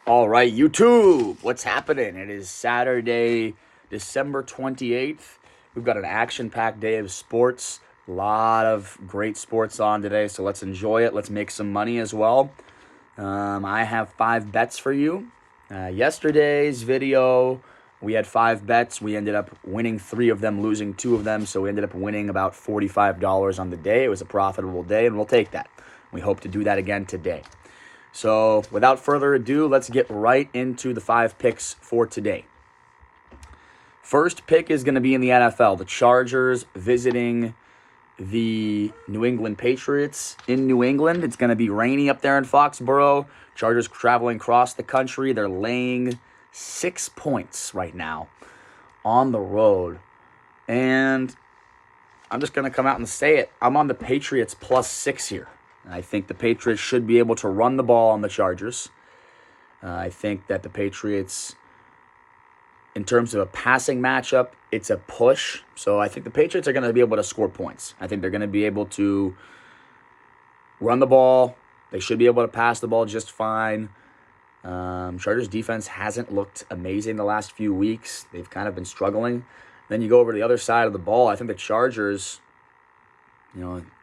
All right, YouTube, what's happening? It is Saturday, December 28th. We've got an action-packed day of sports. A lot of great sports on today, so let's enjoy it. Let's make some money as well. I have 5 bets for you. Yesterday's video, we had 5 bets. We ended up winning 3 of them, losing 2 of them, so we ended up winning about $45 on the day. It was a profitable day, and we'll take that. We hope to do that again today. So without further ado, let's get right into the 5 picks for today. First pick is going to be in the NFL. The Chargers visiting the New England Patriots in New England. It's going to be rainy up there in Foxborough. Chargers traveling across the country. They're laying 6 points right now on the road. And I'm just going to come out and say it. I'm on the Patriots +6 here. I think the Patriots should be able to run the ball on the Chargers. I think that the Patriots, in terms of a passing matchup, it's a push. So I think the Patriots are going to be able to score points. I think they're going to be able to run the ball. They should be able to pass the ball just fine. Chargers defense hasn't looked amazing the last few weeks. They've kind of been struggling. Then you go over to the other side of the ball. I think the Chargers,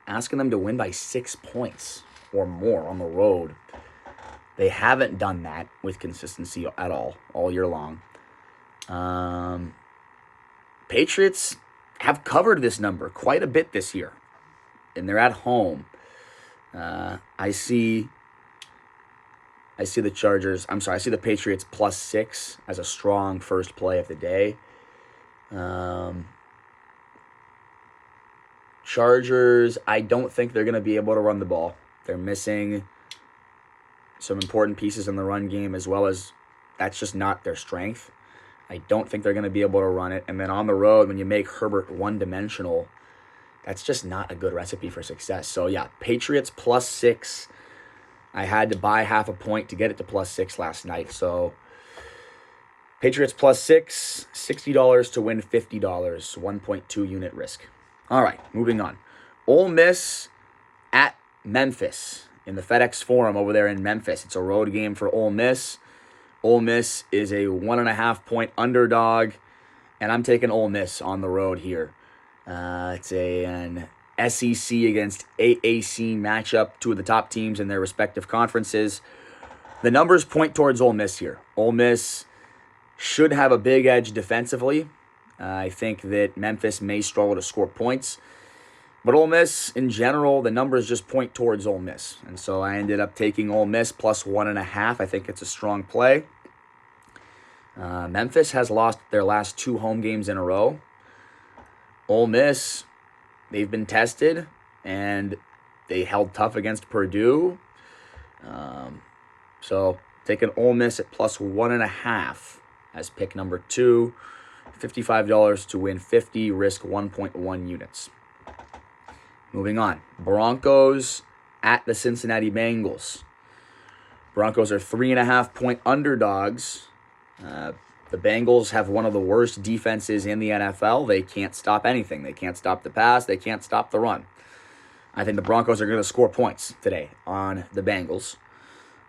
asking them to win by 6 points or more on the road. They haven't done that with consistency at all year long. Patriots have covered this number quite a bit this year, and they're at home. I see the Chargers. I see the Patriots +6 as a strong first play of the day. Chargers, I don't think they're going to be able to run the ball. They're missing some important pieces in the run game, as well as that's just not their strength. I don't think they're going to be able to run it. And then on the road, when you make Herbert one-dimensional, that's just not a good recipe for success. So, yeah, Patriots +6. I had to buy half a point to get it to +6 last night. So, Patriots +6, $60 to win $50, 1.2 unit risk. All right, moving on. Ole Miss at Memphis in the FedEx Forum over there in Memphis. It's a road game for Ole Miss. Ole Miss is a 1.5-point underdog, and I'm taking Ole Miss on the road here. It's an SEC against AAC matchup, 2 of the top teams in their respective conferences. The numbers point towards Ole Miss here. Ole Miss should have a big edge defensively. I think that Memphis may struggle to score points. But Ole Miss, in general, the numbers just point towards Ole Miss. And so I ended up taking Ole Miss +1.5. I think it's a strong play. Memphis has lost their last 2 home games in a row. Ole Miss, they've been tested, and they held tough against Purdue. So taking Ole Miss at +1.5 as pick number 2. $55 to win 50, risk 1.1 units. Moving on. Broncos at the Cincinnati Bengals. Broncos are 3.5-point underdogs. The Bengals have one of the worst defenses in the NFL. They can't stop anything. They can't stop the pass. They can't stop the run. I think the Broncos are going to score points today on the Bengals.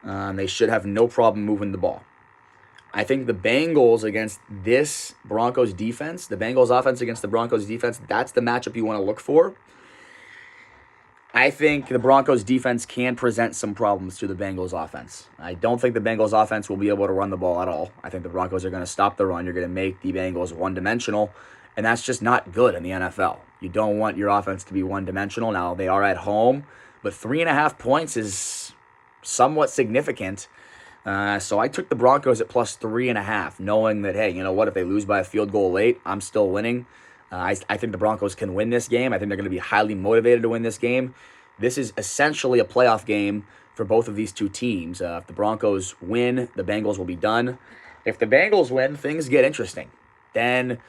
They should have no problem moving the ball. I think the Bengals against this Broncos defense, the Bengals offense against the Broncos defense, that's the matchup you want to look for. I think the Broncos defense can present some problems to the Bengals offense. I don't think the Bengals offense will be able to run the ball at all. I think the Broncos are going to stop the run. You're going to make the Bengals one-dimensional, and that's just not good in the NFL. You don't want your offense to be one-dimensional. Now, they are at home, but 3.5 points is somewhat significant. So I took the Broncos at +3.5, knowing that, hey, you know what? If they lose by a field goal late, I'm still winning. I think the Broncos can win this game. I think they're going to be highly motivated to win this game. This is essentially a playoff game for both of these two teams. If the Broncos win, the Bengals will be done. If the Bengals win, things get interesting. Then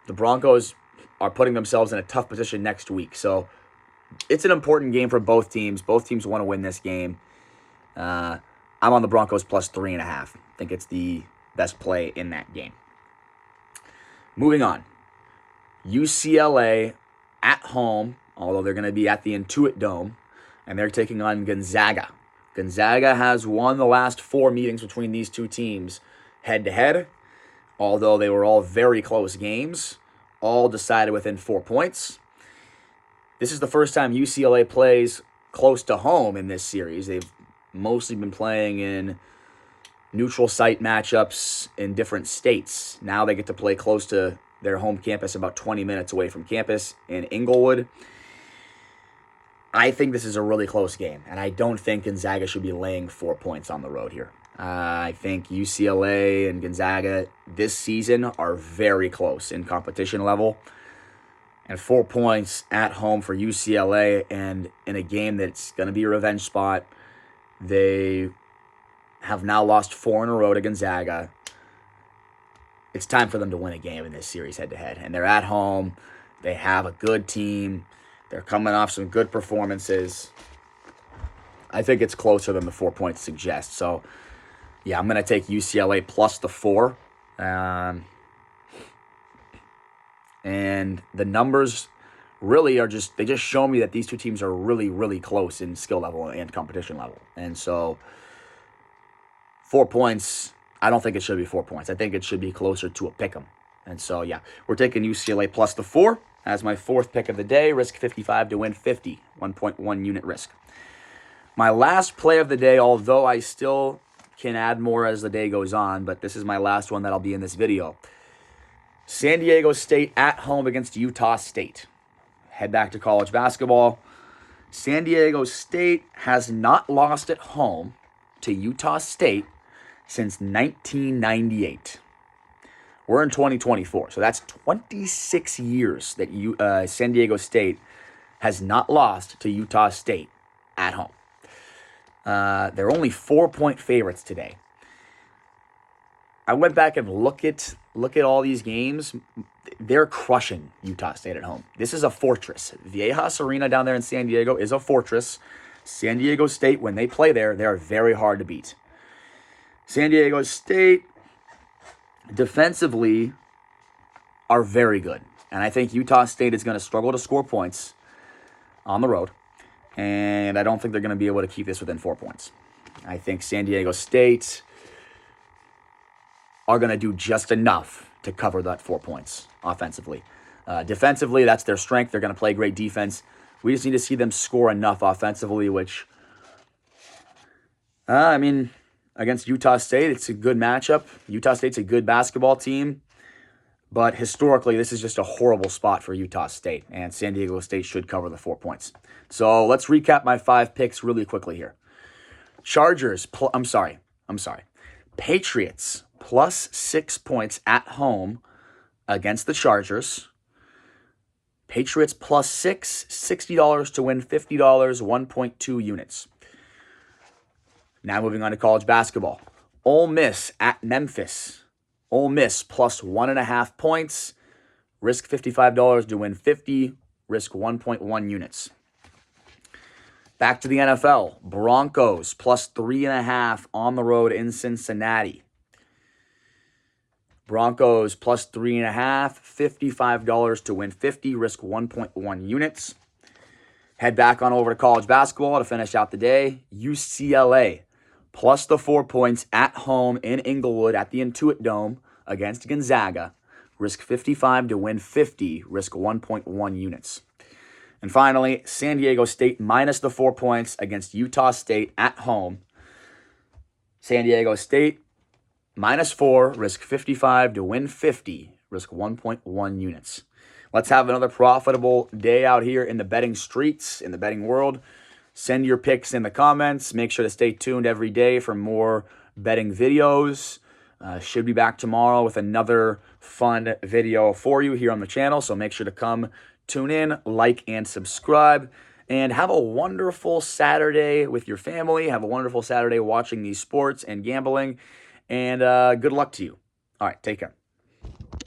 the Broncos are putting themselves in a tough position next week. So it's an important game for both teams. Both teams want to win this game. I'm on the Broncos +3.5. I think it's the best play in that game. Moving on. UCLA at home, although they're going to be at the Intuit Dome, and they're taking on Gonzaga. Gonzaga has won the last 4 meetings between these two teams head-to-head, although they were all very close games, all decided within 4 points. This is the first time UCLA plays close to home in this series. They've mostly been playing in neutral site matchups in different states. Now they get to play close to their home campus, about 20 minutes away from campus in Inglewood. I think this is a really close game, and I don't think Gonzaga should be laying 4 points on the road here. I think UCLA and Gonzaga this season are very close in competition level. And 4 points at home for UCLA, and in a game that's going to be a revenge spot. They have now lost 4 in a row to Gonzaga. It's time for them to win a game in this series head-to-head. And they're at home. They have a good team. They're coming off some good performances. I think it's closer than the 4 points suggest. So, yeah, I'm going to take UCLA plus the 4. And the numbers really are they just show me that these two teams are really, really close in skill level and competition level. And so 4 points, I don't think it should be 4 points. I think it should be closer to a pick'em. And so, yeah, we're taking UCLA plus the 4 as my 4th pick of the day. Risk 55 to win 50, 1.1 unit risk. My last play of the day, although I still can add more as the day goes on, but this is my last one that'll be in this video. San Diego State at home against Utah State. Head back to college basketball. San Diego State has not lost at home to Utah State since 1998. We're in 2024, so that's 26 years that San Diego State has not lost to Utah State at home. They're only 4-point favorites today. I went back and look at all these games. They're crushing Utah State at home. This is a fortress. Viejas Arena down there in San Diego is a fortress. San Diego State, when they play there, they are very hard to beat. San Diego State, defensively, are very good. And I think Utah State is going to struggle to score points on the road. And I don't think they're going to be able to keep this within 4 points. I think San Diego State are going to do just enough to cover that 4 points offensively. Defensively, that's their strength. They're going to play great defense. We just need to see them score enough offensively, which, against Utah State, it's a good matchup. Utah State's a good basketball team, but historically, this is just a horrible spot for Utah State, and San Diego State should cover the 4 points. So let's recap my 5 picks really quickly here. Patriots plus 6 points at home against the Chargers. Patriots plus 6, $60 to win $50, 1.2 units. Now moving on to college basketball. Ole Miss at Memphis. Ole Miss plus 1.5 points. Risk $55 to win 50, risk 1.1 units. Back to the NFL. Broncos plus 3.5 on the road in Cincinnati. Broncos plus 3.5, $55 to win 50, risk 1.1 units. Head back on over to college basketball to finish out the day. UCLA plus the 4 points at home in Inglewood at the Intuit Dome against Gonzaga. Risk 55 to win 50, risk 1.1 units. And finally, San Diego State minus the 4 points against Utah State at home. San Diego State minus 4, risk 55 to win 50, risk 1.1 units. Let's have another profitable day out here in the betting streets, in the betting world. Send your picks in the comments. Make sure to stay tuned every day for more betting videos. Should be back tomorrow with another fun video for you here on the channel. So make sure to come tune in, like, and subscribe. And have a wonderful Saturday with your family. Have a wonderful Saturday watching these sports and gambling. And good luck to you. All right, take care.